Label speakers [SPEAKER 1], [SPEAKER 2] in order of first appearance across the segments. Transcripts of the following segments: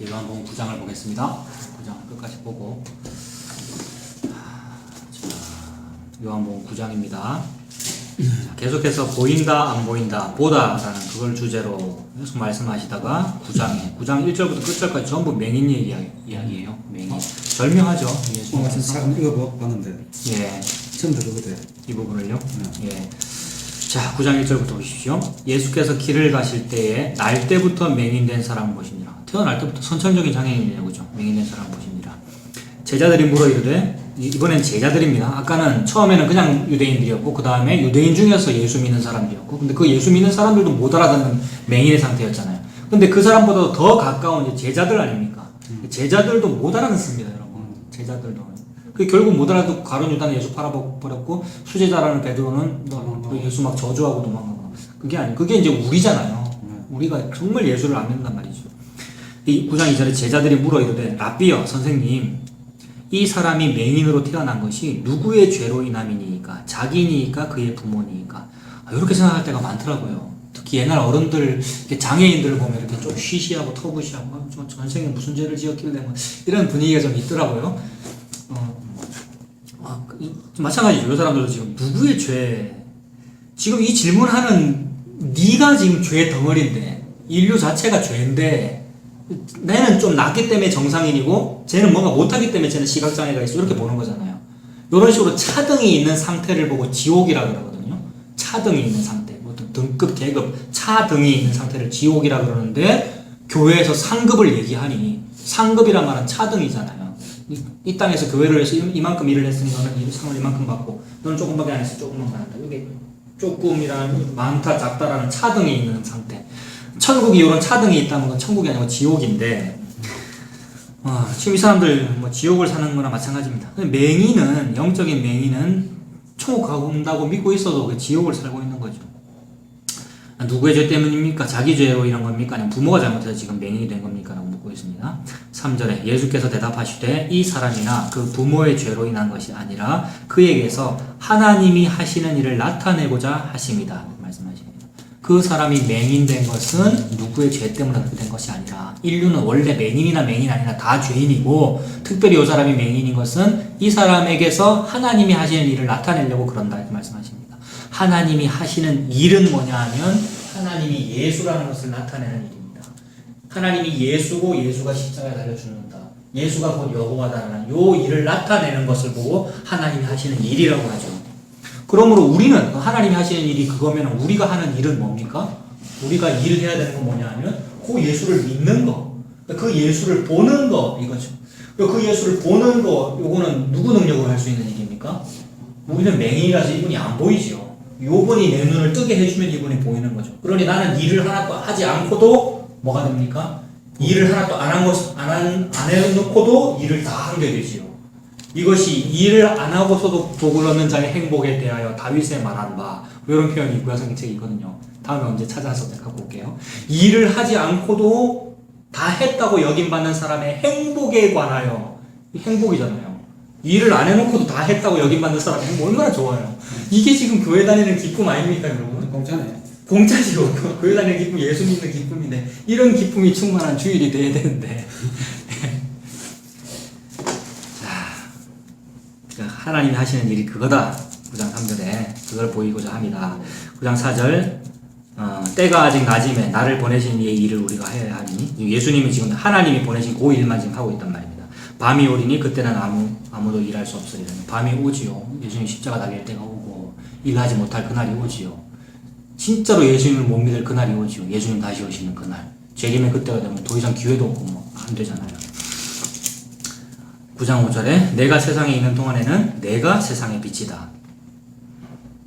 [SPEAKER 1] 요한복음 9장을 보겠습니다. 9장 끝까지 보고, 자, 요한복음 9장입니다. 계속해서 보인다 안 보인다 보다라는 그걸 주제로 계속 말씀하시다가 9장 1절부터 끝절까지 전부 맹인 이야기예요. 맹인 절묘하죠.
[SPEAKER 2] 잠깐 읽어봤는데
[SPEAKER 1] 예,
[SPEAKER 2] 처음 들어보대.
[SPEAKER 1] 이 부분을요. 예. 자, 9장 1절부터 보십시오. 예수께서 길을 가실 때에 날 때부터 맹인된 사람 보시니라. 태어날 때부터 선천적인 장애인이네요, 그죠? 맹인된 사람 보시니라. 제자들이 물어 이르되, 이번엔 제자들입니다. 아까는 처음에는 그냥 유대인들이었고, 그 다음에 유대인 중에서 예수 믿는 사람들이었고, 근데 그 예수 믿는 사람들도 못 알아듣는 맹인의 상태였잖아요. 근데 그 사람보다 더 가까운 이제 제자들 아닙니까? 제자들도 못 알아듣습니다, 여러분. 제자들도. 그 결국 못 알아듣고 가룟 유다는 예수 팔아버렸고, 수제자라는 베드로는 예수 막 저주하고 도망가고. 그게 아니에요. 그게 이제 우리잖아요. 우리가 정말 예수를 안 믿는단 말이죠. 이 9장 2절에 제자들이 물어 이르되, 라삐여, 선생님, 이 사람이 맹인으로 태어난 것이 누구의 죄로 인함이니까? 자기니까 그의 부모니까? 이렇게 생각할 때가 많더라고요. 특히 옛날 어른들, 장애인들을 보면 이렇게 좀 쉬쉬하고 터부시하고, 전생에 무슨 죄를 지었길래, 뭐 이런 분위기가 좀 있더라고요. 마찬가지죠. 이 사람들도 지금 누구의 죄? 지금 이 질문하는 네가 지금 죄 덩어리인데, 인류 자체가 죄인데, 내는 좀 낫기 때문에 정상인이고 쟤는 뭔가 못하기 때문에 쟤는 시각장애가 있어, 이렇게 보는 거잖아요. 이런 식으로 차등이 있는 상태를 보고 지옥이라 그러거든요. 차등이 있는 상태, 뭐 등급, 계급, 차등이 있는 상태를 지옥이라 그러는데, 교회에서 상급을 얘기하니, 상급이란 말은 차등이잖아요. 이 땅에서 교회를 해서 이만큼 일을 했으니 너는 상을 이만큼 받고, 너는 조금밖에 안 했어, 조금만 받았다. 이게 조금이라는, 많다, 작다라는 차등이 있는 상태. 천국이 이런 차등이 있다는 건 천국이 아니고 지옥인데, 지금 이 사람들 뭐 지옥을 사는 거나 마찬가지입니다. 맹인은, 영적인 맹인은 천국 가고온다고 믿고 있어도 그 지옥을 살고 있는 거죠. 누구의 죄 때문입니까? 자기 죄로 이런 겁니까? 아니면 부모가 잘못해서 지금 맹인이 된 겁니까? 라고 묻고 있습니다. 3절에 예수께서 대답하시되, 이 사람이나 그 부모의 죄로 인한 것이 아니라 그에게서 하나님이 하시는 일을 나타내고자 하십니다. 말씀하십니다. 그 사람이 맹인된 것은 누구의 죄 때문에 그렇게 된 것이 아니라, 인류는 원래 맹인이나 맹인 아니나 다 죄인이고, 특별히 이 사람이 맹인인 것은 이 사람에게서 하나님이 하시는 일을 나타내려고 그런다, 이렇게 말씀하십니다. 하나님이 하시는 일은 뭐냐 하면, 하나님이 예수라는 것을 나타내는 일입니다. 하나님이 예수고 예수가 십자가에 달려 죽는다, 예수가 곧 여호와다라는 요 일을 나타내는 것을 보고 하나님이 하시는 일이라고 하죠. 그러므로 우리는 하나님이 하시는 일이 그거면 우리가 하는 일은 뭡니까? 우리가 일해야 되는 건 뭐냐 하면 그 예수를 믿는 거, 그 예수를 보는 거, 이거죠. 그 예수를 보는 거, 요거는 누구 능력으로 할 수 있는 일입니까? 우리는 맹인이라서 이분이 안 보이죠. 요분이 내 눈을 뜨게 해주면 이분이 보이는 거죠. 그러니 나는 일을 하나도 하지 않고도 뭐가 됩니까? 일을 하나도 안 해놓고도 일을 다 하게 되지요. 이것이 일을 안 하고서도 복을 얻는 자의 행복에 대하여 다윗의 말한 바, 이런 표현이 있고요. 성경책에 있거든요. 다음에 언제 찾아서 갖고 올게요. 일을 하지 않고도 다 했다고 여김받는 사람의 행복에 관하여, 행복이잖아요. 일을 안 해놓고도 다 했다고 여김받는 사람의 행복, 얼마나 좋아요. 이게 지금 교회 다니는 기쁨 아닙니까, 여러분?
[SPEAKER 2] 공짜네.
[SPEAKER 1] 공짜지요. 교회 다니는 기쁨, 예수 믿는 기쁨인데, 이런 기쁨이 충만한 주일이 돼야 되는데. 하나님이 하시는 일이 그거다. 9장 3절에 그걸 보이고자 합니다. 9장 4절, 때가 아직 낮임에 나를 보내신 이의 일을 우리가 해야 하니, 예수님이 지금 하나님이 보내신 그 일만 지금 하고 있단 말입니다. 밤이 오리니 그때는 아무도 일할 수 없으리라. 밤이 오지요. 예수님 십자가 달릴 때가 오고 일하지 못할 그날이 오지요. 진짜로 예수님을 못 믿을 그날이 오지요. 예수님 다시 오시는 그날. 재림의 그때가 되면 더 이상 기회도 없고 뭐 안 되잖아요. 9장 5절에 내가 세상에 있는 동안에는 내가 세상의 빛이다.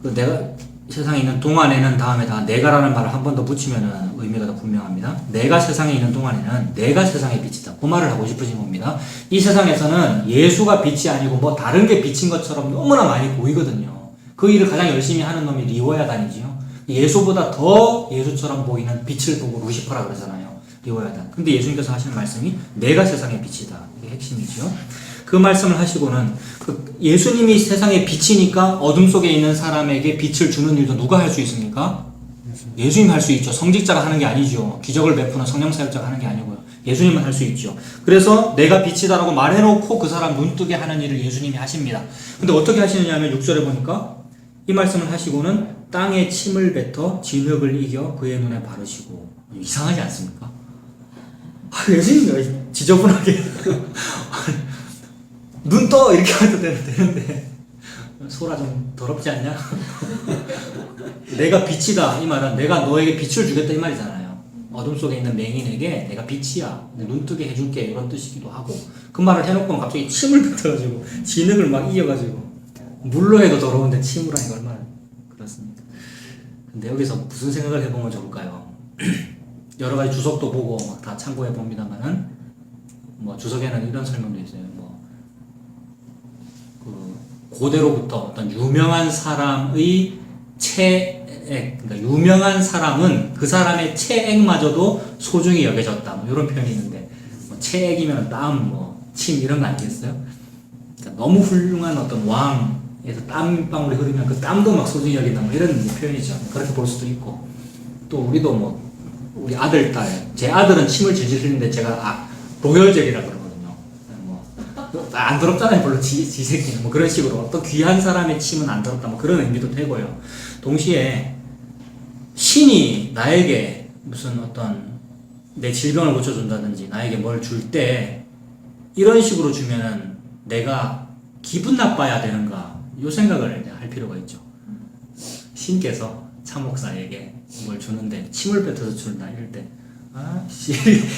[SPEAKER 1] 내가 세상에 있는 동안에는 다음에다 내가라는 말을 한 번 더 붙이면 의미가 더 분명합니다. 내가 세상에 있는 동안에는 내가 세상의 빛이다. 그 말을 하고 싶으신 겁니다. 이 세상에서는 예수가 빛이 아니고 뭐 다른 게 빛인 것처럼 너무나 많이 보이거든요. 그 일을 가장 열심히 하는 놈이 리워야단이지요. 예수보다 더 예수처럼 보이는 빛을 보고 루시퍼라 그러잖아요. 리워야단. 근데 예수님께서 하시는 말씀이 내가 세상의 빛이다. 이게 핵심이죠. 그 말씀을 하시고는 예수님이 세상의 빛이니까 어둠 속에 있는 사람에게 빛을 주는 일도 누가 할 수 있습니까? 예수님 할 수 있죠. 성직자가 하는 게 아니죠. 기적을 베푸는 성령사역자가 하는 게 아니고요. 예수님은 할 수 있죠. 그래서 내가 빛이다라고 말해놓고 그 사람 눈뜨게 하는 일을 예수님이 하십니다. 근데 어떻게 하시느냐 하면 6절에 보니까 이 말씀을 하시고는 땅에 침을 뱉어 진흙을 이겨 그의 눈에 바르시고. 이상하지 않습니까? 예수님이 지저분하게 눈 떠! 이렇게 해도 되는데 소라 좀 더럽지 않냐? 내가 빛이다 이 말은 내가 너에게 빛을 주겠다 이 말이잖아요. 어둠 속에 있는 맹인에게 내가 빛이야 눈 뜨게 해줄게 이런 뜻이기도 하고 그 말을 해놓고는 갑자기 침을 뱉어가지고 진흙을 막 이겨가지고 물로 해도 더러운데 침으로 하니까 얼마나 그렇습니까? 근데 여기서 무슨 생각을 해보면 좋을까요? 여러 가지 주석도 보고 막 다 참고해 봅니다만은 뭐 주석에는 이런 설명도 있어요. 고대로부터 어떤 유명한 사람의 체액, 그러니까 유명한 사람은 그 사람의 체액마저도 소중히 여겨졌다. 뭐 이런 표현이 있는데, 뭐 체액이면 땀, 뭐 침 이런 거 아니겠어요? 그러니까 너무 훌륭한 어떤 왕에서 땀방울이 흐르면 그 땀도 막 소중히 여긴다. 뭐 이런 표현이죠. 그렇게 볼 수도 있고, 또 우리도 뭐 우리 아들, 딸, 제 아들은 침을 질질 흘리는데 제가 로열젤이라고 그러거든요. 안 더럽잖아요. 별로 지 새끼는. 뭐 그런 식으로 어떤 귀한 사람의 침은 안 더럽다. 뭐 그런 의미도 되고요. 동시에 신이 나에게 무슨 어떤 내 질병을 고쳐준다든지 나에게 뭘 줄 때 이런 식으로 주면은 내가 기분 나빠야 되는가 이 생각을 할 필요가 있죠. 신께서 참목사에게 뭘 주는데 침을 뱉어서 준다 이럴 때 아씨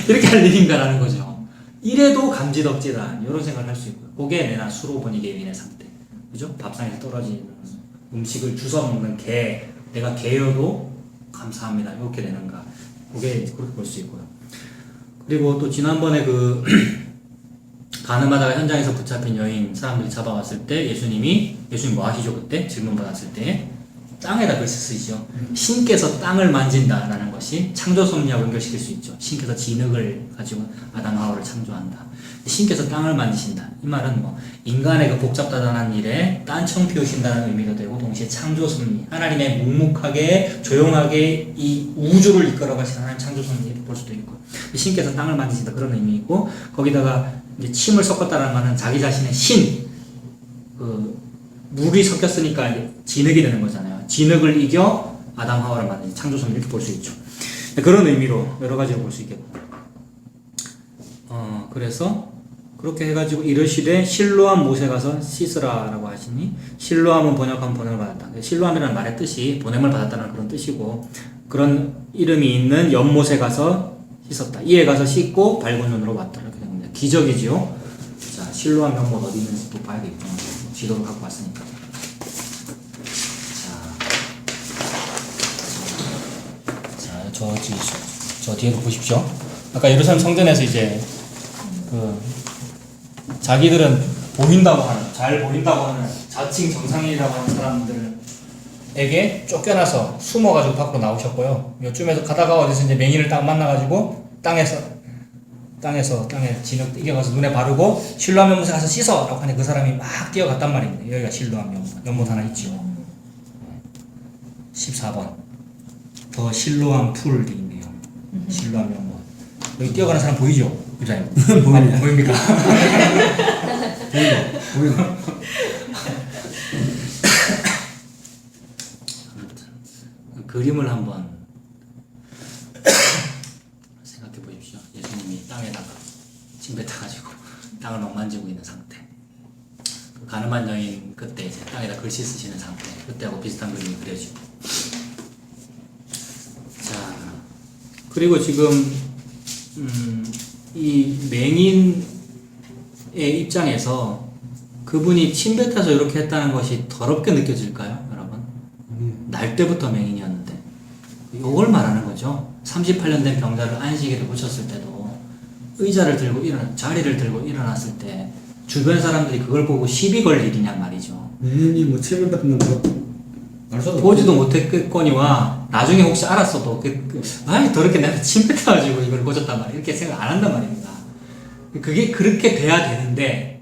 [SPEAKER 1] 이렇게 할 일인가라는 거죠. 이래도 감지덕지다 이런 생각을 할 수 있고요. 그게 내나 수로보니 개인의 상태, 그죠? 밥상에서 떨어지는 음식을 주워 먹는 개, 내가 개여도 감사합니다 이렇게 되는가, 그게 그렇게 볼 수 있고요. 그리고 또 지난번에 그 가늠하다가 현장에서 붙잡힌 여인 사람들이 잡아왔을 때 예수님 뭐 하시죠? 그때 질문 받았을 때 땅에다 글씨 쓰시죠. 신께서 땅을 만진다라는 것이 창조 섭리하고 연결시킬 수 있죠. 신께서 진흙을 가지고 아담 하와를 창조한다. 신께서 땅을 만지신다. 이 말은 뭐 인간의 그 복잡다단한 일에 딴청 피우신다는 의미도 되고 동시에 창조 섭리, 하나님의 묵묵하게 조용하게 이 우주를 이끌어 가신 하나님 창조 섭리 볼 수도 있고 신께서 땅을 만지신다 그런 의미 있고 거기다가 이제 침을 섞었다는 말은 자기 자신의 신, 그 물이 섞였으니까 이제 진흙이 되는 거잖아요. 진흙을 이겨 아담 하와를 만든 창조성 이렇게 볼 수 있죠. 그런 의미로 여러 가지로 볼 수 있겠고. 그래서 그렇게 해가지고 이르시되 실로암 못에 가서 씻으라라고 하시니 실로암은 번역하면 보냄을 받았다. 실로암이라는 말의 뜻이 보냄을 받았다는 그런 뜻이고 그런 이름이 있는 연못에 가서 씻었다. 이에 가서 씻고 밝은 눈으로 왔다. 이렇게 됩니다. 기적이지요. 자, 실로암 연못 어디 있는지 또 봐야겠구나. 지도를 갖고 왔으니까. 저 뒤에도 보십시오. 아까 예루살렘 성전에서 이제 그 자기들은 잘 보인다고 하는 자칭 정상인이라고 하는 사람들에게 쫓겨나서 숨어가지고 밖으로 나오셨고요. 요쯤에서 가다가 어디서 이제 맹인을 딱 만나가지고 땅에 진흙 이겨가서 눈에 바르고 실로암 연못에 가서 씻어! 라고 하니 그 사람이 막 뛰어갔단 말입니다. 여기가 실로암 연못 하나 있죠. 14번. 더 실로암 풀이 있네요. 실로암 연못. 여기 뛰어가는 사람 보이죠? 그죠? 보입니다. 보입니까?
[SPEAKER 2] 보이죠?
[SPEAKER 1] 그림을 한번 생각해 보십시오. 예수님이 땅에다가 침 뱉어가지고 땅을 막 만지고 있는 상태. 그 가늠한 여인 그때 이제 땅에다 글씨 쓰시는 상태. 그때하고 비슷한 그림이 그려지고. 자, 그리고 지금 이 맹인의 입장에서 그분이 침 뱉어서 이렇게 했다는 것이 더럽게 느껴질까요, 여러분? 날 때부터 맹인이었는데 이걸 말하는 거죠. 38년 된 병자를 안식일에 고쳤을 때도 자리를 들고 일어났을 때 주변 사람들이 그걸 보고 시비 걸 일이냐 말이죠.
[SPEAKER 2] 맹인이 뭐 체면 같은 거
[SPEAKER 1] 보지도 못했거니와 나중에 혹시 알았어도 더럽게 내가 침 뱉어가지고 이걸 고쳤단 말이야 이렇게 생각 안 한단 말입니다. 그게 그렇게 돼야 되는데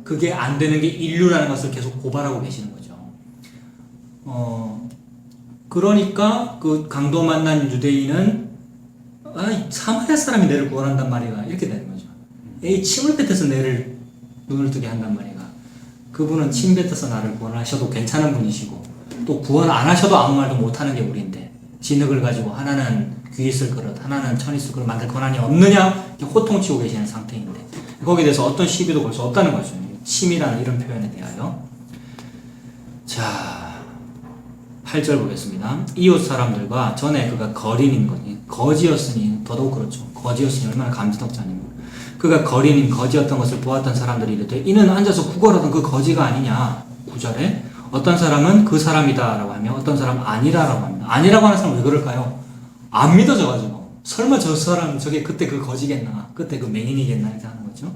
[SPEAKER 1] 그게 안 되는 게 인류라는 것을 계속 고발하고 계시는 거죠. 그러니까 그 강도 만난 유대인은 사마리아 사람이 내를 구원한단 말이야. 이렇게 되는 거죠. 에이, 침을 뱉어서 내를 눈을 뜨게 한단 말이야. 그분은 침 뱉어서 나를 구원하셔도 괜찮은 분이시고 또 구원 안 하셔도 아무 말도 못하는 게 우리인데 진흙을 가지고 하나는 귀 있을 그릇 하나는 천 있을 그릇 만들 권한이 없느냐 이렇게 호통치고 계시는 상태인데 거기에 대해서 어떤 시비도 걸 수 없다는 거죠. 침이라는 이런 표현에 대하여. 자, 8절 보겠습니다. 이웃 사람들과 전에 그가 거린인 거니 거지였으니 더더욱 그렇죠. 거지였으니 얼마나 감지덕자입니까. 그가 거린인 거지였던 것을 보았던 사람들이 이르되 이는 앉아서 구걸하던 그 거지가 아니냐. 9절에 어떤 사람은 그 사람이다 라고 하며 어떤 사람은 아니라라고 합니다. 아니라고 하는 사람은 왜 그럴까요? 안 믿어져가지고 설마 저 사람 저게 그때 그 거지겠나 그때 그 맹인이겠나 이렇게 하는 거죠.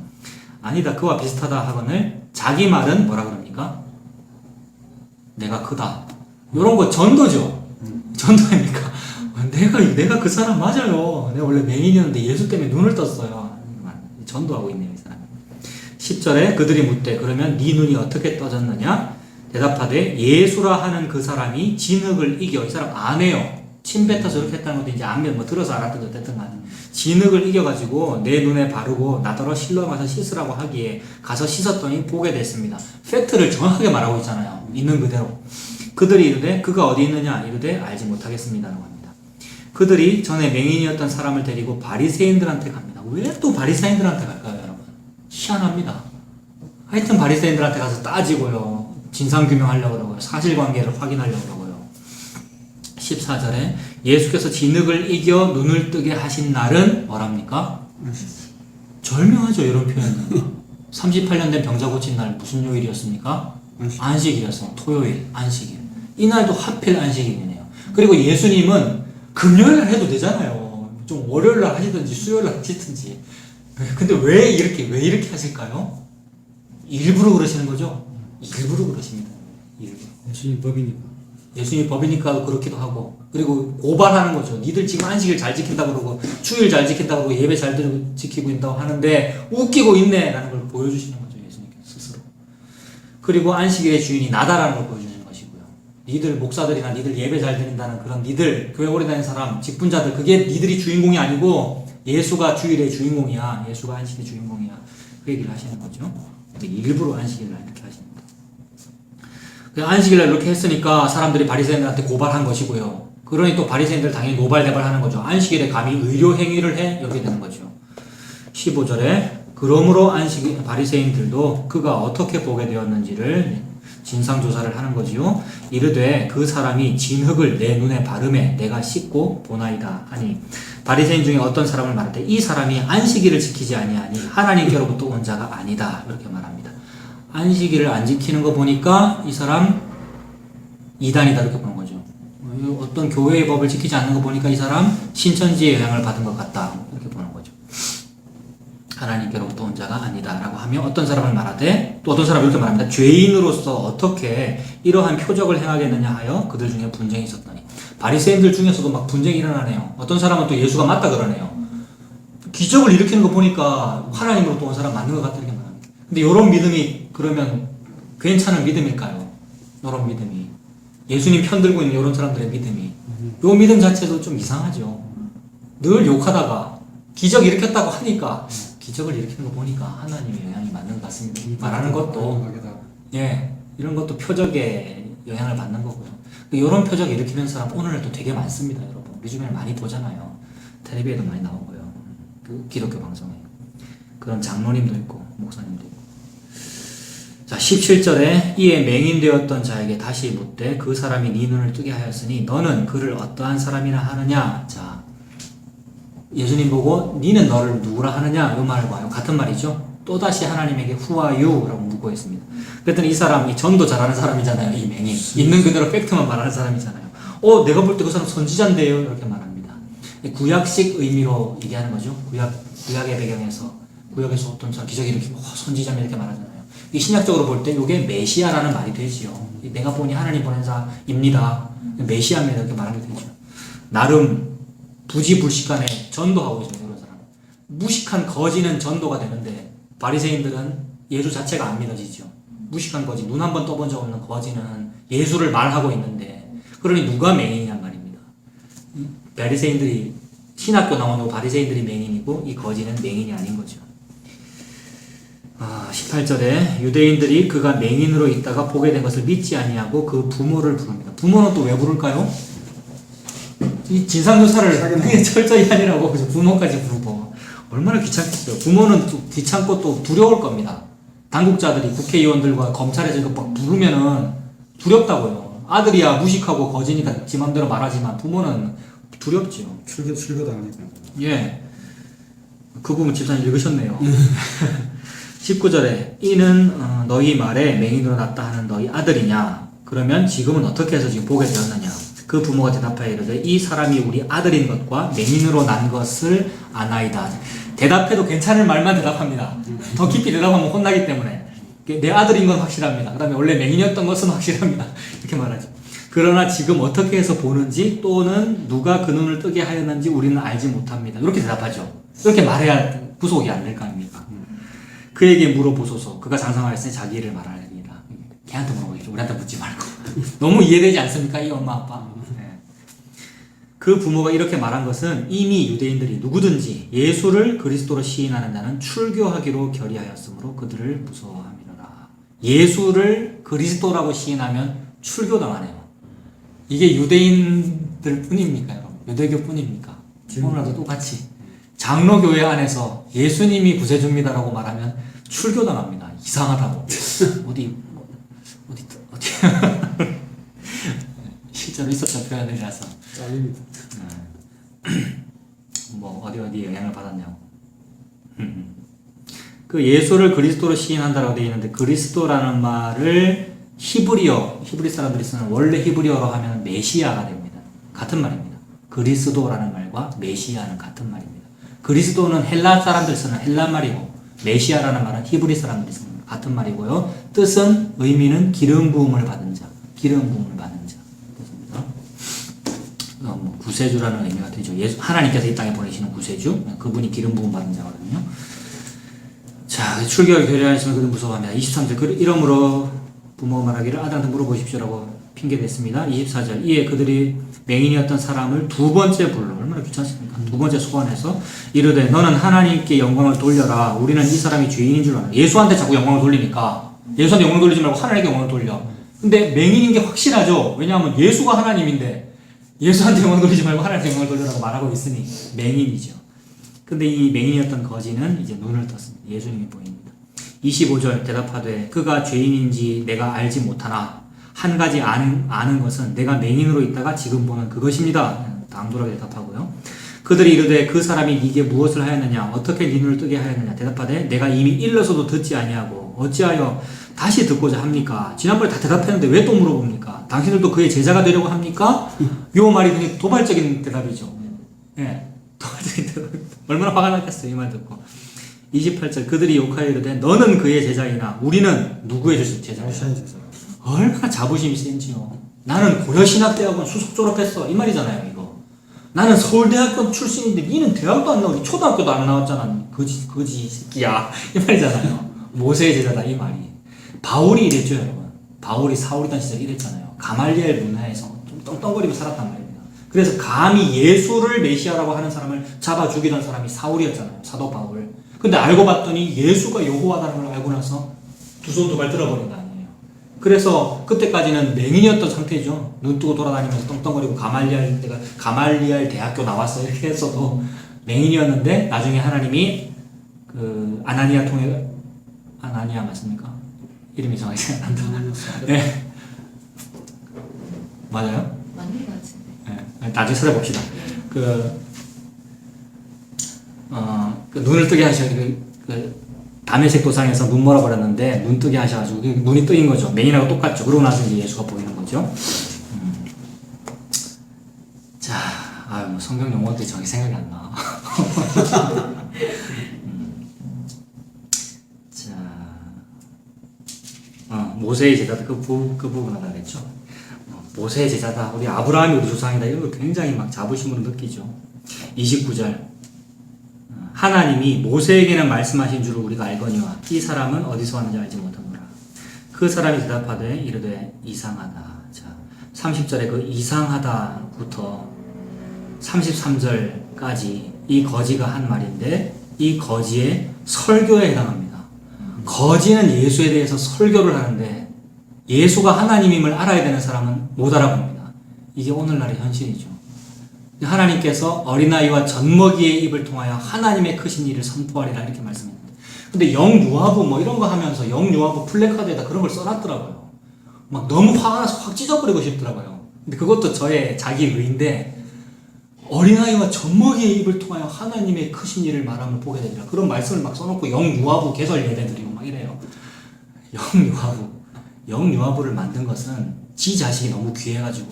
[SPEAKER 1] 아니다 그와 비슷하다 하거늘 자기 말은 뭐라 그럽니까? 내가 크다 요런 거 전도죠. 전도입니까? 내가 그 사람 맞아요. 내가 원래 맹인이었는데 예수 때문에 눈을 떴어요. 전도하고 있네요 이 사람이. 10절에 그들이 묻되 그러면 네 눈이 어떻게 떠졌느냐? 대답하되 예수라 하는 그 사람이 진흙을 이겨. 이 사람 안 해요. 침 뱉어서 이렇게 했다는 것도 이제 안 뭐 들어서 알았든 어쨌든 간에 진흙을 이겨가지고 내 눈에 바르고 나더러 실로 가서 씻으라고 하기에 가서 씻었더니 보게 됐습니다. 팩트를 정확하게 말하고 있잖아요. 있는 그대로. 그들이 이르되 그가 어디 있느냐 이르되 알지 못하겠습니다라고 합니다. 그들이 전에 맹인이었던 사람을 데리고 바리새인들한테 갑니다. 왜 또 바리새인들한테 갈까요 여러분? 희한합니다. 하여튼 바리새인들한테 가서 따지고요. 진상규명하려고 그러고요. 사실관계를 확인하려고 그러고요. 14절에 예수께서 진흙을 이겨 눈을 뜨게 하신 날은 뭐랍니까? 절묘하죠 이런 표현은. 38년 된 병자 고친 날 무슨 요일이었습니까? 안식일이었어요. 토요일 안식일. 이날도 하필 안식일이네요. 그리고 예수님은 금요일날 해도 되잖아요. 좀 월요일날 하시든지 수요일날 하시든지. 근데 왜 이렇게 하실까요? 일부러 그러시는 거죠? 일부러 그러십니다. 일부러.
[SPEAKER 2] 예수님 법이니까.
[SPEAKER 1] 예수님 법이니까 그렇기도 하고 그리고 고발하는 거죠. 니들 지금 안식일 잘 지킨다고 그러고 주일 잘 지킨다고 그러고 예배 잘 지키고 있다고 하는데 웃기고 있네 라는 걸 보여주시는 거죠. 예수님께서 스스로. 그리고 안식일의 주인이 나다라는 걸 보여주시는 것이고요. 니들 목사들이나 니들 예배 잘 드린다는 그런 니들 교회 오래 다니는 사람 직분자들 그게 니들이 주인공이 아니고 예수가 주일의 주인공이야. 예수가 안식일의 주인공이야. 그 얘기를 하시는 거죠. 일부러 안식일을 이렇게 하십니다. 안식일날 이렇게 했으니까 사람들이 바리새인들한테 고발한 것이고요. 그러니 또 바리새인들 당연히 노발대발하는 거죠. 안식일에 감히 의료 행위를 해 이렇게 되는 거죠. 15절에 그러므로 바리새인들도 그가 어떻게 보게 되었는지를 진상조사를 하는 거지요. 이르되 그 사람이 진흙을 내 눈에 바르매 내가 씻고 보나이다 하니 바리새인 중에 어떤 사람을 말할 때 이 사람이 안식일을 지키지 아니하니 하나님께로부터 온 자가 아니다 이렇게 말합니다. 안식일을 안 지키는 거 보니까 이 사람 이단이다 이렇게 보는 거죠. 어떤 교회의 법을 지키지 않는 거 보니까 이 사람 신천지의 영향을 받은 것 같다 이렇게 보는 거죠. 하나님께로부터 온 자가 아니다 라고 하며 어떤 사람을 말하되 또 어떤 사람이 이렇게 말합니다. 죄인으로서 어떻게 이러한 표적을 행하겠느냐 하여 그들 중에 분쟁이 있었더니 바리새인들 중에서도 막 분쟁이 일어나네요. 어떤 사람은 또 예수가 맞다 그러네요. 기적을 일으키는 거 보니까 하나님으로부터 온 사람 맞는 것 같다 이렇게 말합니다. 근데 이런 믿음이 그러면 괜찮은 믿음일까요? 이런 믿음이 예수님 편들고 있는 이런 사람들의 믿음이 이 믿음 자체도 좀 이상하죠. 늘 욕하다가 기적 일으켰다고 하니까 기적을 일으키는 거 보니까 하나님의 영향이 맞는 것 같습니다. 말하는 것도 이런 것도 표적에 영향을 받는 거고요. 이런 표적 일으키는 사람 오늘도 되게 많습니다, 여러분. 우리 주변에 많이 보잖아요. 텔레비에도 많이 나오고요. 그 기독교 방송에 그런 장로님도 있고 목사님도 있고. 자 17절에 이에 맹인되었던 자에게 다시 묻되 그 사람이 네 눈을 뜨게 하였으니 너는 그를 어떠한 사람이라 하느냐. 자 예수님 보고 니는 너를 누구라 하느냐 이 말과 같은 말이죠. 또다시 하나님에게 Who are you? 라고 묻고 있습니다. 그랬더니 이 사람이 전도 잘하는 사람이잖아요. 이 맹인 있는 그대로 팩트만 말하는 사람이잖아요. 내가 볼 때 그 사람 선지자인데요 이렇게 말합니다. 구약식 의미로 얘기하는 거죠. 구약의 배경에서 구약에서 어떤 사람 기적이 일으키고 선지자면 이렇게 말하잖아요. 이 신약적으로 볼 때 이게 메시아라는 말이 되지요. 내가 보니 하나님 보낸 자입니다. 메시아면 이렇게 말하게 되죠. 나름 부지불식간에 전도하고 있습니다. 그런 사람. 무식한 거지는 전도가 되는데 바리새인들은 예수 자체가 안 믿어지죠. 무식한 거지, 눈 한 번 떠본 적 없는 거지는 예수를 말하고 있는데 그러니 누가 맹인이냐? 바리새인들이 신학교 나오는 바리새인들이 맹인이고 이 거지는 맹인이 아닌 거죠. 18절에 유대인들이 그가 맹인으로 있다가 보게 된 것을 믿지 아니하고 그 부모를 부릅니다. 부모는 또 왜 부를까요? 이 진상조사를 그게 철저히 하느라고 그래서 부모까지 부르고 얼마나 귀찮겠어요. 부모는 또 귀찮고 또 두려울 겁니다. 당국자들이 국회의원들과 검찰에서 이거 막 부르면은 두렵다고요. 아들이야 무식하고 거지니까 지 맘대로 말하지만 부모는 두렵지요.
[SPEAKER 2] 출교 당하니까.
[SPEAKER 1] 예. 그 부분 집사님 읽으셨네요. 19절에 이는 너희 말에 맹인으로 났다 하는 너희 아들이냐? 그러면 지금은 어떻게 해서 지금 보게 되었느냐? 그 부모가 대답하여 이르되 이 사람이 우리 아들인 것과 맹인으로 난 것을 아나이다. 대답해도 괜찮을 말만 대답합니다. 더 깊이 대답하면 혼나기 때문에 내 아들인 건 확실합니다. 그 다음에 원래 맹인이었던 것은 확실합니다. 이렇게 말하죠. 그러나 지금 어떻게 해서 보는지 또는 누가 그 눈을 뜨게 하였는지 우리는 알지 못합니다. 이렇게 대답하죠. 이렇게 말해야 구속이 안 될 거 아닙니까? 그에게 물어보소서. 그가 장성하였으니 자기 일을 말하리이다. 걔한테 물어보십시오. 우리한테 묻지 말고. 너무 이해되지 않습니까? 이 엄마 아빠. 네. 그 부모가 이렇게 말한 것은 이미 유대인들이 누구든지 예수를 그리스도로 시인하는 자는 출교하기로 결의하였으므로 그들을 무서워함이라. 예수를 그리스도라고 시인하면 출교당하네요. 이게 유대인들 뿐입니까, 여러분? 유대교 뿐입니까? 오늘날도 똑같이 장로교회 안에서 예수님이 구세주입니다라고 말하면 출교당합니다. 이상하다고. 어디 실제로 있었던 표현이라서
[SPEAKER 2] 잘립니다.
[SPEAKER 1] 뭐 어디 영향을 받았냐고. 그 예수를 그리스도로 시인한다라고 되어 있는데 그리스도라는 말을 히브리 사람들이 쓰는 원래 히브리어로 하면 메시아가 됩니다. 같은 말입니다. 그리스도라는 말과 메시아는 같은 말입니다. 그리스도는 헬라 사람들이 쓰는 헬라 말이고 메시아라는 말은 히브리 사람들이 쓰는 같은 말이고요. 뜻은 의미는 기름 부음을 받은 자, 기름 부음을 받는 자 뜻입니다. 뭐 구세주라는 의미가 되죠. 하나님께서 이 땅에 보내시는 구세주, 그분이 기름 부음 받은 자거든요. 자, 출교를 결의하였으면 그들 무서워합니다. 23절 이러므로 부모가 말하기를 아들한테 물어보십시오라고 핑계댔습니다. 24절 이에 그들이 맹인이었던 사람을 두 번째 불러. 얼마나 귀찮습니까? 두 번째 소환해서 이르되 너는 하나님께 영광을 돌려라. 우리는 이 사람이 죄인인 줄 알아. 예수한테 자꾸 영광을 돌리니까 예수한테 영광을 돌리지 말고 하나님께 영광을 돌려. 근데 맹인인 게 확실하죠. 왜냐하면 예수가 하나님인데 예수한테 영광을 돌리지 말고 하나님께 영광을 돌려라고 말하고 있으니 맹인이죠. 근데 이 맹인이었던 거지는 이제 눈을 떴습니다. 예수님이 보입니다. 25절 대답하되 그가 죄인인지 내가 알지 못하나 한 가지 아는 것은 내가 맹인으로 있다가 지금 보는 그것입니다. 당돌하게 대답하고요. 그들이 이르되 그 사람이 네게 무엇을 하였느냐 어떻게 네 눈을 뜨게 하였느냐 대답하되 내가 이미 일러서도 듣지 아니하고 어찌하여 다시 듣고자 합니까? 지난번에 다 대답했는데 왜 또 물어봅니까? 당신들도 그의 제자가 되려고 합니까? 요 말이 굉장히 도발적인 대답이죠. 예, 도발적인 대답. 얼마나 화가 났겠어요 이 말 듣고. 28절 그들이 욕하여 이르되 너는 그의 제자이나 우리는 누구의 제자이나. 얼마나 자부심이 센지요. 나는 고려신학대학원 수석 졸업했어 이 말이잖아요. 이거 나는 서울대학교 출신인데 니는 대학도 안 나오고 초등학교도 안 나왔잖아. 거지 새끼야 이 말이잖아요. 모세의 제자다 이 말이. 바울이 이랬죠 여러분. 바울이 사울이던 시절 이랬잖아요. 가말리엘 문화에서 좀 떵떵거리고 살았단 말입니다. 그래서 감히 예수를 메시아라고 하는 사람을 잡아 죽이던 사람이 사울이었잖아요. 사도 바울. 근데 알고 봤더니 예수가 여호와라는 걸 알고 나서 두 손 두 발 들어버린 거 아니에요. 그래서 그때까지는 맹인이었던 상태죠. 눈 뜨고 돌아다니면서 떵떵거리고 가말리알 대학교 나왔어 이렇게 했어도 맹인이었는데 나중에 하나님이 그 아나니아 맞습니까? 이름이 정확히 생각 안 난다. 네. 맞아요?
[SPEAKER 3] 맞는 것 같은데.
[SPEAKER 1] 네. 나중에 찾아봅시다. 그 눈을 뜨게 다메섹 도상에서 눈 멀어버렸는데 눈 뜨게 하셔가지고 눈이 뜨인 거죠. 맹인하고 똑같죠. 그러고 나서 이제 예수가 보이는 거죠. 자, 뭐 성경 용어들이 정확히 생각이 안 나. 자, 모세의 제자다 그 부분을 알겠죠. 모세의 제자다. 우리 아브라함이 우리 조상이다. 이런 거 굉장히 막 자부심으로 느끼죠. 29절. 하나님이 모세에게는 말씀하신 줄을 우리가 알거니와 이 사람은 어디서 왔는지 알지 못하노라. 그 사람이 대답하되 이르되 이상하다. 자, 30절에 그 이상하다부터 33절까지 이 거지가 한 말인데 이 거지의 설교에 해당합니다. 거지는 예수에 대해서 설교를 하는데 예수가 하나님임을 알아야 되는 사람은 못 알아봅니다. 이게 오늘날의 현실이죠. 하나님께서 어린아이와 젖먹이의 입을 통하여 하나님의 크신 일을 선포하리라 이렇게 말씀했는데 근데 영유아부 뭐 이런 거 하면서 영유아부 플래카드에다 그런 걸 써놨더라고요. 막 너무 화가 나서 확 찢어버리고 싶더라고요. 근데 그것도 저의 자기 의인데 어린아이와 젖먹이의 입을 통하여 하나님의 크신 일을 말함을 보게 되리라 그런 말씀을 막 써놓고 영유아부 개설 예배드리고 막 이래요. 영유아부를 만든 것은 지 자식이 너무 귀해가지고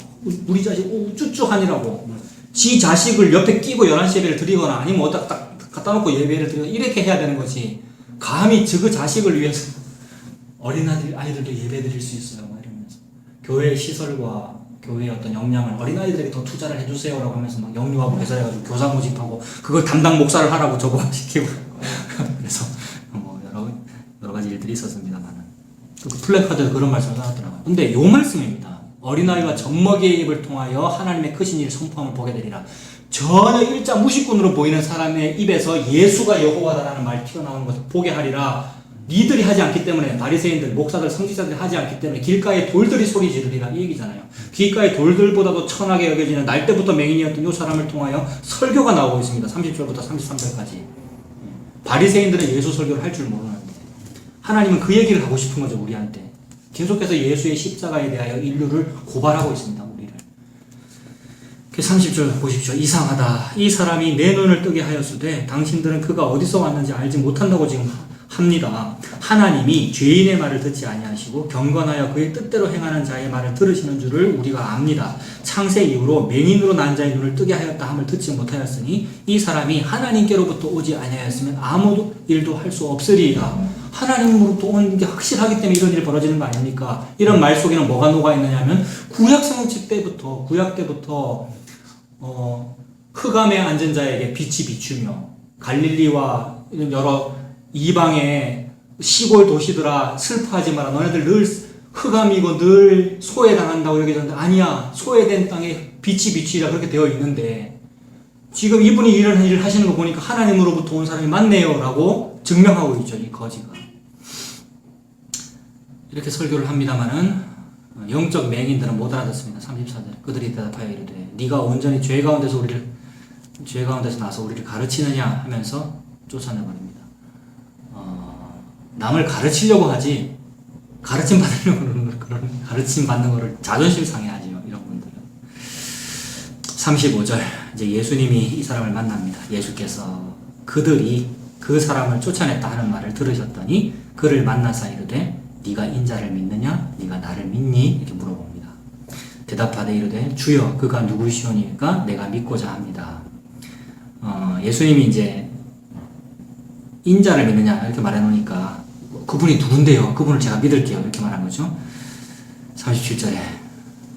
[SPEAKER 1] 우리 자식 우쭈쭈하니라고 지 자식을 옆에 끼고 11시 예배를 드리거나 아니면 어디다 딱 갖다 놓고 예배를 드리거나 이렇게 해야 되는 거지 감히 그 자식을 위해서 아이들도 예배 드릴 수 있어요 막 이러면서 교회의 시설과 교회의 어떤 역량을 어린아이들에게 더 투자를 해주세요라고 하면서 막 영유아부 개설해가지고 교사 모집하고 그걸 담당 목사를 하라고 저거시키고 그래서 뭐 여러 가지 일들이 있었습니다만은 그 플래카드에 그런 말씀을 써놨더라고요. 근데 요 말씀입니다. 어린아이와 젖먹이의 입을 통하여 하나님의 크신 일을 선포함을 보게 되리라. 전혀 일자 무식꾼으로 보이는 사람의 입에서 예수가 여호와다라는 말이 튀어나오는 것을 보게 하리라. 니들이 하지 않기 때문에 바리새인들, 목사들, 성직자들이 하지 않기 때문에 길가에 돌들이 소리 지르리라 이 얘기잖아요. 길가에 돌들보다도 천하게 여겨지는 날 때부터 맹인이었던 이 사람을 통하여 설교가 나오고 있습니다. 30절부터 33절까지. 바리새인들은 예수 설교를 할 줄 모르는데 하나님은 그 얘기를 하고 싶은 거죠 우리한테. 계속해서 예수의 십자가에 대하여 인류를 고발하고 있습니다 우리를. 30절 보십시오. 이상하다. 이 사람이 내 눈을 뜨게 하였으되 당신들은 그가 어디서 왔는지 알지 못한다고 지금 합니다. 하나님이 죄인의 말을 듣지 아니하시고 경건하여 그의 뜻대로 행하는 자의 말을 들으시는 줄을 우리가 압니다. 창세 이후로 맹인으로 난 자의 눈을 뜨게 하였다 함을 듣지 못하였으니 이 사람이 하나님께로부터 오지 아니하였으면 아무 일도 할 수 없으리이다. 하나님으로부터 온 게 확실하기 때문에 이런 일이 벌어지는 거 아닙니까? 이런 말 속에는 뭐가 녹아 있느냐면 구약 성경 때부터 흑암에 앉은 자에게 빛이 비추며 갈릴리와 이런 여러 이방의 시골 도시들아 슬퍼하지 마라. 너네들 늘 흑암이고 늘 소외당한다고 여겨졌는데 아니야. 소외된 땅에 빛이 비추리라 그렇게 되어 있는데 지금 이분이 이런 일을 하시는 거 보니까 하나님으로부터 온 사람이 맞네요 라고 증명하고 있죠. 이 거지가. 이렇게 설교를 합니다마는 영적 맹인들은 못 알아듣습니다. 34절. 그들이 대답하여 이르되 네가 온전히 죄 가운데서 나서 우리를 가르치느냐 하면서 쫓아내버립니다. 남을 가르치려고 하지 가르침 받으려고 그런 가르침 받는 거를 자존심 상해하지요. 이런 분들은. 35절. 이제 예수님이 이 사람을 만납니다. 예수께서 그들이 그 사람을 쫓아냈다 하는 말을 들으셨더니 그를 만나사 이르되 네가 인자를 믿느냐? 네가 나를 믿니? 이렇게 물어봅니다. 대답하되 이르되 주여 그가 누구시오니까 내가 믿고자 합니다. 예수님이 이제 인자를 믿느냐 이렇게 말해 놓으니까 그분이 누군데요? 그분을 제가 믿을게요. 이렇게 말한 거죠. 37절에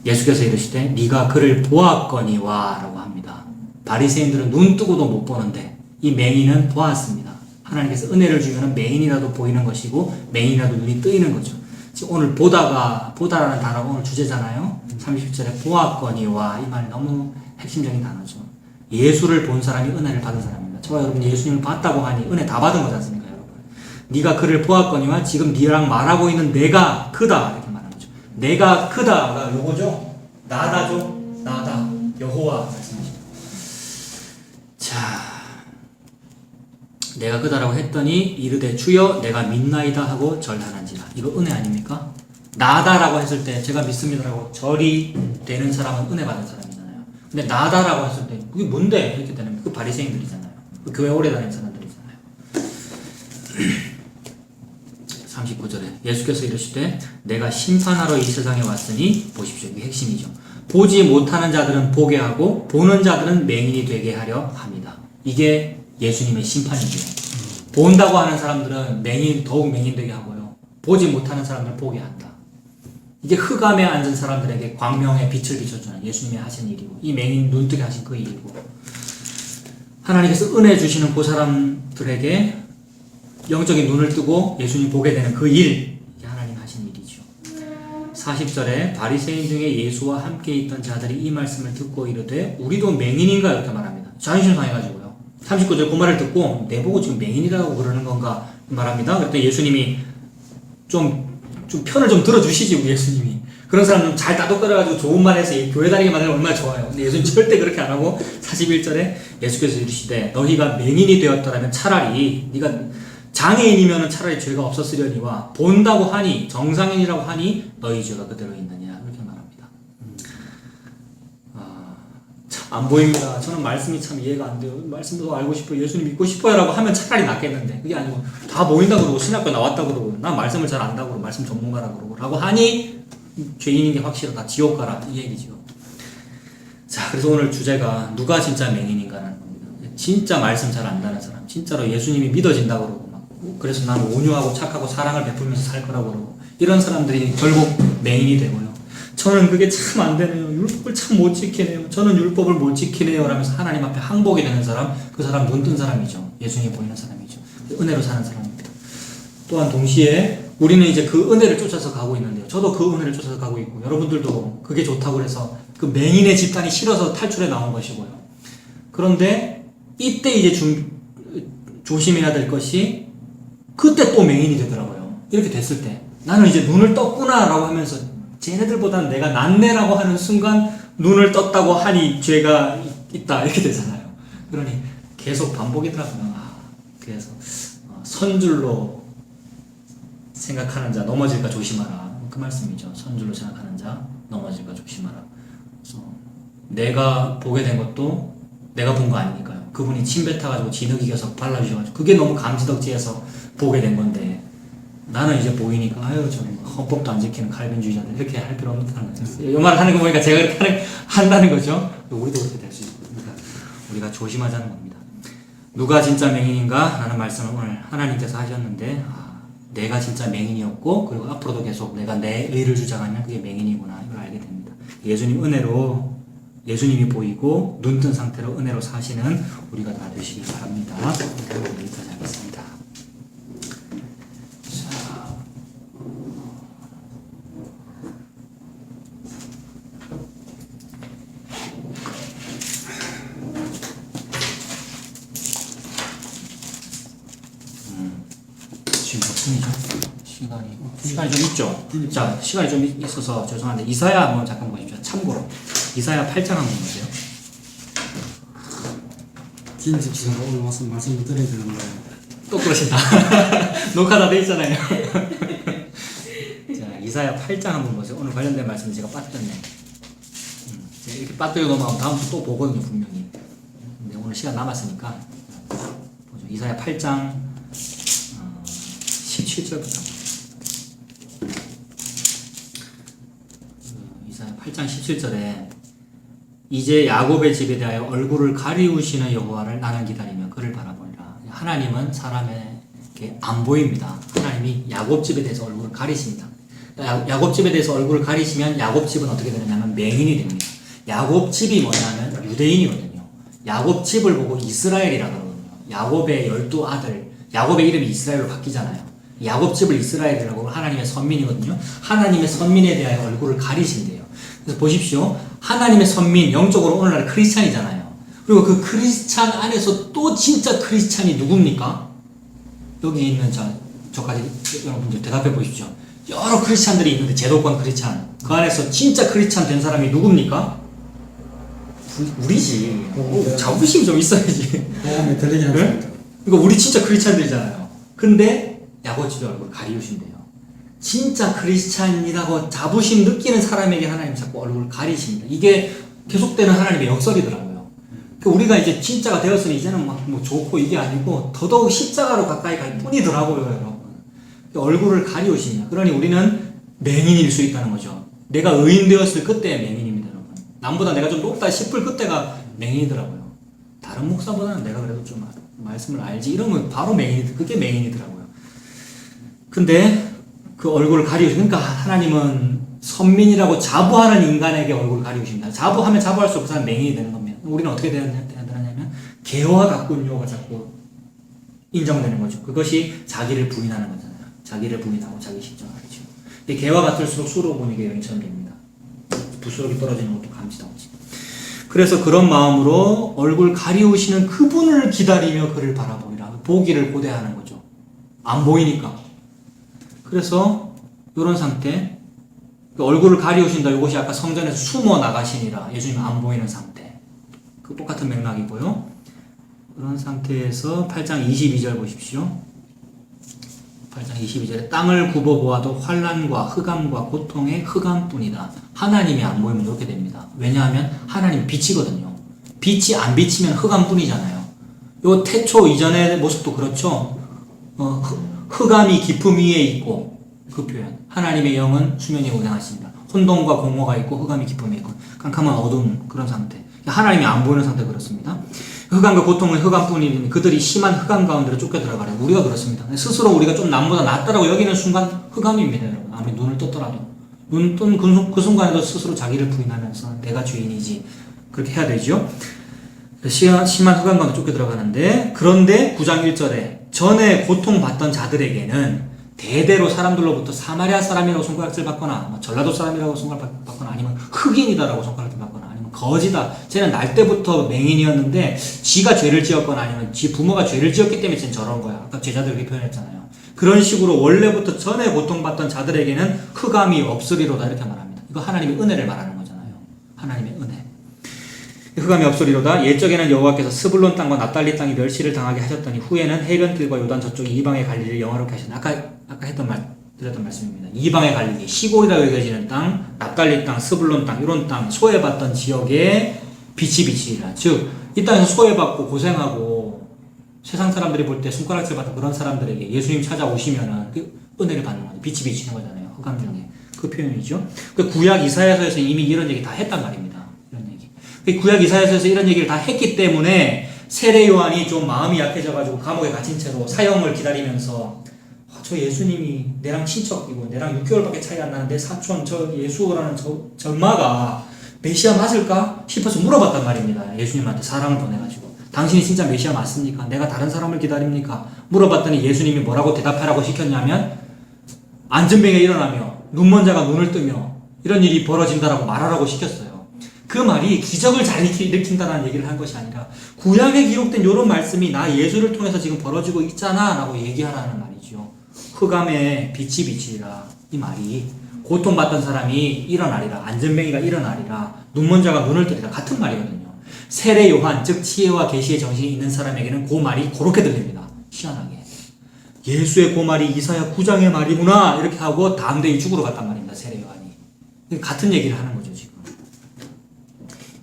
[SPEAKER 1] 예수께서 이르시되 네가 그를 보았거니와 라고 합니다. 바리새인들은 눈 뜨고도 못 보는데 이 맹인은 보았습니다. 하나님께서 은혜를 주면 맹인이라도 보이는 것이고 맹인이라도 눈이 뜨이는 거죠. 지금 오늘 보다라는 단어가 오늘 주제잖아요. 30절에 보았거니와 이 말이 너무 핵심적인 단어죠. 예수를 본 사람이 은혜를 받은 사람입니다. 저와 여러분 예수님을 봤다고 하니 은혜 다 받은 거지 않습니까 여러분. 네가 그를 보았거니와 지금 네랑 말하고 있는 내가 그다 이렇게 말하는 거죠. 내가 그다가 요거죠. 나다죠. 나다. 여호와 말씀하십니다. 자, 내가 그다라고 했더니 이르되 주여 내가 믿나이다 하고 절하는지라. 이거 은혜 아닙니까? 나다라고 했을 때 제가 믿습니다라고 절이 되는 사람은 은혜 받은 사람이잖아요. 근데 나다라고 했을 때 그게 뭔데 이렇게 되는 그 바리새인들이잖아요. 그 교회 오래 다니는 사람들이잖아요. 39절에 예수께서 이르시되 내가 심판하러 이 세상에 왔으니 보십시오. 이게 핵심이죠. 보지 못하는 자들은 보게 하고 보는 자들은 맹인이 되게 하려 합니다. 이게 예수님의 심판이죠. 본다고 하는 사람들은 더욱 맹인 되게 하고요. 보지 못하는 사람들은 보게 한다. 이게 흑암에 앉은 사람들에게 광명의 빛을 비춰주는 예수님이 하신 일이고 이 맹인 눈뜨게 하신 그 일이고 하나님께서 은혜 주시는 그 사람들에게 영적인 눈을 뜨고 예수님 보게 되는 그 일, 이게 하나님 하신 일이죠. 40절에 바리새인 중에 예수와 함께 있던 자들이 이 말씀을 듣고 이르되 우리도 맹인인가 이렇게 말합니다. 자존심 상해가지고요. 39절 그 말을 듣고 내보고 지금 맹인이라고 그러는 건가 말합니다. 그랬더니 예수님이 좀 편을 좀 들어주시지 우리 예수님이. 그런 사람 좀 잘 따독거려가지고 좋은 말 해서 교회 다니게 만들면 얼마나 좋아요. 근데 예수님 절대 그렇게 안 하고 41절에 예수께서 이르시되 너희가 맹인이 되었더라면 차라리 네가 장애인이면 차라리 죄가 없었으려니와 본다고 하니 정상인이라고 하니 너희 죄가 그대로 있느냐 이렇게 말합니다. 참 안 보입니다. 저는 말씀이 참 이해가 안 돼요. 말씀도 알고 싶어요. 예수님 믿고 싶어요 라고 하면 차라리 낫겠는데 그게 아니고 다 보인다 그러고 신학교 나왔다 그러고 난 말씀을 잘 안다고 그러고 말씀 전문가라 그러고 라고 하니 죄인인 게 확실하다. 지옥 가라 이 얘기죠. 자, 그래서 오늘 주제가 누가 진짜 맹인인가라는 겁니다. 진짜 말씀 잘 안다는 사람, 진짜로 예수님이 믿어진다고 그러고 막 그래서 나는 온유하고 착하고 사랑을 베풀면서 살 거라고 그러고 이런 사람들이 결국 맹인이 되고요. 저는 그게 참 안 되네요. 율법을 참 못 지키네요. 저는 율법을 못 지키네요 라면서 하나님 앞에 항복이 되는 사람, 그 사람 눈 뜬 사람이죠. 예수님이 보이는 사람이죠. 은혜로 사는 사람입니다. 또한 동시에 우리는 이제 그 은혜를 쫓아서 가고 있는데요. 저도 그 은혜를 쫓아서 가고 있고 여러분들도 그게 좋다고 그래서 그 맹인의 집단이 싫어서 탈출해 나온 것이고요. 그런데 이때 이제 조심해야 될 것이 그때 또 맹인이 되더라고요. 이렇게 됐을 때 나는 이제 눈을 떴구나 라고 하면서 쟤네들보다는 내가 낫네라고 하는 순간 눈을 떴다고 하니 죄가 있다 이렇게 되잖아요. 그러니 계속 반복이더라고요. 그래서 선줄로 생각하는 자 넘어질까 조심하라 그 말씀이죠. 선줄로 생각하는 자 넘어질까 조심하라. 그래서 내가 보게 된 것도 내가 본 거 아니니까요. 그분이 침 뱉어가지고 진흙 이겨서 발라주셔가지고 그게 너무 감지덕지해서 보게 된 건데 나는 이제 보이니까 아유 저 헌법도 안 지키는 칼빈주의자들 이렇게 할 필요 없다는 거죠. 이 말을 하는 거 보니까 제가 그렇게 한다는 거죠. 우리도 그렇게 될 수 있고 우리가 조심하자는 겁니다. 누가 진짜 맹인인가? 라는 말씀을 오늘 하나님께서 하셨는데 내가 진짜 맹인이었고 그리고 앞으로도 계속 내가 내 의를 주장하면 그게 맹인이구나 이걸 알게 됩니다. 예수님 은혜로 예수님이 보이고 눈뜬 상태로 은혜로 사시는 우리가 다 되시길 바랍니다. 여기까지 하겠습니다. 자, 지금 몇 분이죠? 시간이 좀 있죠? 자, 시간이 좀 있어서 죄송한데 이사야 한번 잠깐 보십시오. 참고로 이사야 8장 한번 보세요.
[SPEAKER 2] 긴 집시가 오늘 와서 말씀을 드려야 되는데
[SPEAKER 1] 또 그러신다. 녹화 다 돼 있잖아요. 자, 이사야 8장 한번 보세요. 오늘 관련된 말씀 제가 빠뜨렸네. 제가 이렇게 빠뜨려 놓으면 다음 주 또 보거든요, 분명히. 근데 오늘 시간 남았으니까 보죠. 이사야 8장 17절부터. 이사야 8장 17절에 이제 야곱의 집에 대하여 얼굴을 가리우시는 여호와를 나는 기다리며 그를 바라보리라. 하나님은 사람에게 안 보입니다. 하나님이 야곱 집에 대해서 얼굴을 가리십니다. 야곱 집에 대해서 얼굴을 가리시면 야곱 집은 어떻게 되느냐면 맹인이 됩니다. 야곱 집이 뭐냐면 유대인이거든요. 야곱 집을 보고 이스라엘이라 그러거든요. 야곱의 12아들, 야곱의 이름이 이스라엘로 바뀌잖아요. 야곱 집을 이스라엘이라고 하나님의 선민이거든요. 하나님의 선민에 대하여 얼굴을 가리신대요. 그래서 보십시오. 하나님의 선민, 영적으로 오늘날 크리스찬이잖아요. 그리고 그 크리스찬 안에서 또 진짜 크리스찬이 누굽니까? 여기 있는 저까지 여러분들 대답해 보십시오. 여러 크리스찬들이 있는데 제도권 크리스찬. 그 안에서 진짜 크리스찬 된 사람이 누굽니까? 우리지. 자부심이 좀 있어야지.
[SPEAKER 2] 다음에 들리긴 합니다.
[SPEAKER 1] 그러니까 우리 진짜 크리스찬들이잖아요. 근데 야곱집의 얼굴 가리우신대요. 진짜 크리스찬이라고 자부심 느끼는 사람에게 하나님 자꾸 얼굴을 가리십니다. 이게 계속되는 하나님의 역설이더라고요. 그러니까 우리가 이제 진짜가 되었으니 이제는 막 뭐 좋고 이게 아니고 더더욱 십자가로 가까이 갈 뿐이더라고요, 여러분. 얼굴을 가리우십니다. 그러니 우리는 맹인일 수 있다는 거죠. 내가 의인 되었을 그때의 맹인입니다, 여러분. 남보다 내가 좀 높다 싶을 그때가 맹인이더라고요. 다른 목사보다는 내가 그래도 좀 말씀을 알지 이러면 바로 그게 맹인이더라고요. 근데 그 얼굴을 가리우시니까 하나님은 선민이라고 자부하는 인간에게 얼굴을 가리우십니다. 자부하면 자부할수록 그 사람 맹인이 되는 겁니다. 우리는 어떻게 되느냐면 개와 가꾼요가 자꾸 인정되는 거죠. 그것이 자기를 부인하는 거잖아요. 자기를 부인하고 자기 십자가를 지고 개와 같을수록 수로 보는 게 영처럼 됩니다. 부스러기 떨어지는 것도 감지도 없지. 그래서 그런 마음으로 얼굴 가리우시는 그분을 기다리며 그를 바라보리라. 보기를 고대하는 거죠. 안 보이니까. 그래서 이런 상태, 얼굴을 가리우신다. 이것이 아까 성전에서 숨어 나가시니라. 예수님 안 보이는 상태. 그 똑같은 맥락이고요. 그런 상태에서 8장 22절 보십시오. 8장 22절에 땅을 굽어보아도 환난과 흑암과 고통의 흑암뿐이다. 하나님이 안 보이면 이렇게 됩니다. 왜냐하면 하나님 빛이거든요. 빛이 안 비치면 흑암뿐이잖아요. 요 태초 이전의 모습도 그렇죠. 흑암이 깊음 위에 있고 그 표현. 하나님의 영은 수면에 운행하십니다. 혼돈과 공허가 있고 흑암이 깊음에 있고 깜깜한 어두운 그런 상태. 하나님이 안 보이는 상태 그렇습니다. 흑암과 고통은 흑암뿐이니 그들이 심한 흑암 가운데로 쫓겨 들어가래. 우리가 그렇습니다. 스스로 우리가 좀 남보다 낫다라고 여기는 순간 흑암입니다, 여러분. 아무리 눈을 떴더라도 눈 뜬 그 순간에도 스스로 자기를 부인하면서 내가 주인이지 그렇게 해야 되죠. 심한 흑암 가운데 쫓겨 들어가는데 그런데 9장 1절에 전에 고통받던 자들에게는 대대로 사람들로부터 사마리아 사람이라고 손가락질 받거나 뭐 전라도 사람이라고 손가락 받거나 아니면 흑인이다라고 손가락질 받거나 아니면 거지다. 쟤는 날 때부터 맹인이었는데 지가 죄를 지었거나 아니면 지 부모가 죄를 지었기 때문에 쟤는 저런 거야. 아까 제자들 그렇게 표현했잖아요. 그런 식으로 원래부터 전에 고통받던 자들에게는 흑암이 없으리로다 이렇게 말합니다. 이거 하나님의 은혜를 말하는 거잖아요. 하나님의 은혜. 흑암이 없으리로다. 옛적에는 여호와께서 스불론 땅과 납달리 땅이 멸시를 당하게 하셨더니 후에는 해변들과 요단 저쪽 이방의 갈릴리를 영화롭게 하셨다. 아까 드렸던 말씀입니다. 이방의 갈릴리, 시골이라고 여겨지는 땅, 납달리 땅, 스불론 땅, 이런 땅, 소외받던 지역에 빛이 비치리라. 즉, 이 땅에서 소외받고 고생하고 세상 사람들이 볼 때 손가락질 받던 그런 사람들에게 예수님 찾아오시면은 그 은혜를 받는 거죠. 빛이 비치는 거잖아요. 흑암 중에. 그 표현이죠. 그 구약 이사야서에서 이미 이런 얘기 다 했단 말입니다. 이런 얘기. 그 구약 이사야서에서 이런 얘기를 다 했기 때문에 세례 요한이 좀 마음이 약해져가지고 감옥에 갇힌 채로 사형을 기다리면서 저 예수님이 내랑 친척이고 내랑 6개월밖에 차이 안 나는데 사촌 저 예수라는 저 엄마가 메시아 맞을까 싶어서 물어봤단 말입니다. 예수님한테 사람을 보내가지고 당신이 진짜 메시아 맞습니까? 내가 다른 사람을 기다립니까? 물어봤더니 예수님이 뭐라고 대답하라고 시켰냐면 안전병에 일어나며 눈먼 자가 눈을 뜨며 이런 일이 벌어진다라고 말하라고 시켰어요. 그 말이 기적을 잘 일으킨다는 얘기를 한 것이 아니라 구약에 기록된 이런 말씀이 나 예수를 통해서 지금 벌어지고 있잖아 라고 얘기하라는 말이죠. 흑암에 빛이 비치리라. 이 말이 고통받던 사람이 일어나리라. 안전뱅이가 일어나리라. 눈먼 자가 눈을 뜨리라. 같은 말이거든요. 세례 요한 즉 지혜와 계시의 정신이 있는 사람에게는 그 말이 그렇게 들립니다. 희한하게. 예수의 그 말이 이사야 9장의 말이구나 이렇게 하고 다음 대에 죽으러 갔단 말입니다. 세례 요한이. 같은 얘기를 하는 거죠 지금.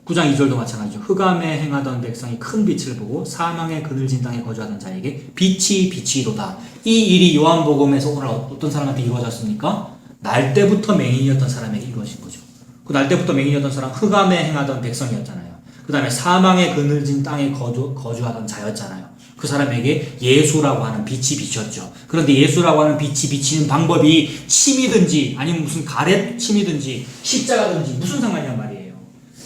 [SPEAKER 1] 9장 2절도 마찬가지죠. 흑암에 행하던 백성이 큰 빛을 보고 사망의 그늘진 땅에 거주하던 자에게 빛이 비치도다. 이 일이 요한복음에서 오늘 어떤 사람한테 이루어졌습니까? 날 때부터 맹인이었던 사람에게 이루어진 거죠. 그 날 때부터 맹인이었던 사람 흑암에 행하던 백성이었잖아요. 그 다음에 사망의 그늘진 땅에 거주하던 자였잖아요. 그 사람에게 예수라고 하는 빛이 비쳤죠. 그런데 예수라고 하는 빛이 비치는 방법이 침이든지 아니면 무슨 가래 침이든지 십자가든지 무슨 상관이란 말이에요.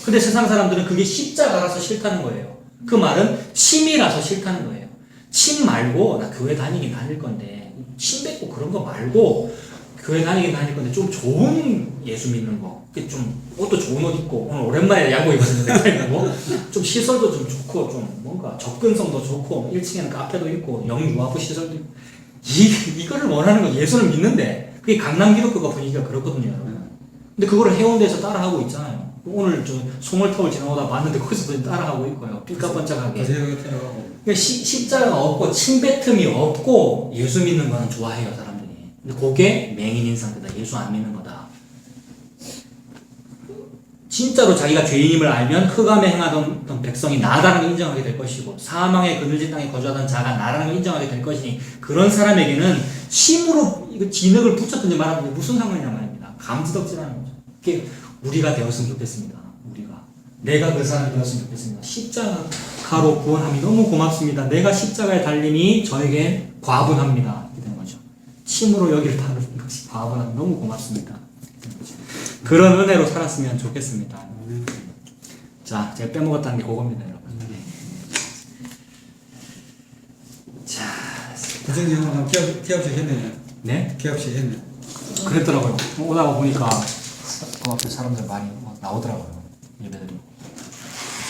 [SPEAKER 1] 근데 세상 사람들은 그게 십자가라서 싫다는 거예요. 그 말은 침이라서 싫다는 거예요. 침 말고 나 교회 다니긴 다닐 건데 침 뱉고 그런 거 말고 교회 다니긴 다닐 건데 좀 좋은 예수 믿는 거. 좀 옷도 좋은 옷 입고 오늘 오랜만에 야구 입었는데 좀 시설도 좀 좋고 좀 뭔가 접근성도 좋고 1층에는 카페도 있고 영유아부 시설도 있고 이거를 원하는 거. 예수를 믿는데 그게 강남 기독교가 분위기가 그렇거든요, 여러분. 근데 그거를 해운대에서 따라하고 있잖아요. 오늘 저 소몰타울 지나오다 봤는데 거기서도 따라하고 있고요. 삐까번쩍하게. 그러니까 십자가가 없고 침뱉음이 없고 예수 믿는 거는 좋아해요, 사람들이. 근데 그게 맹인인 상태다. 예수 안 믿는 거다. 진짜로 자기가 죄인임을 알면 흑암에 행하던 백성이 나다라는 걸 인정하게 될 것이고 사망의 그늘진 땅에 거주하던 자가 나라는 걸 인정하게 될 것이니 그런 사람에게는 침으로 이거 진흙을 붙였든지 말하든지 무슨 상관이냐 말입니다. 감지덕지라는 거죠. 그게 우리가 되었으면 좋겠습니다. 내가 그 사람이 되었으면 좋겠습니다. 십자가로 구원함이 너무 고맙습니다. 내가 십자가에 달림이 저에게 과분합니다. 이렇게 된 거죠. 침으로 여기를 다루는 것이 과분함이 너무 고맙습니다. 그런 은혜로 살았으면 좋겠습니다. 자, 제가 빼먹었다는 게 그겁니다, 여러분. 자,
[SPEAKER 2] 부정적으로 기업식 했네.
[SPEAKER 1] 네?
[SPEAKER 2] 기업식 했네.
[SPEAKER 1] 그랬더라고요. 오다가 보니까 그 앞에 사람들 많이 막 나오더라고요. 예배드리고.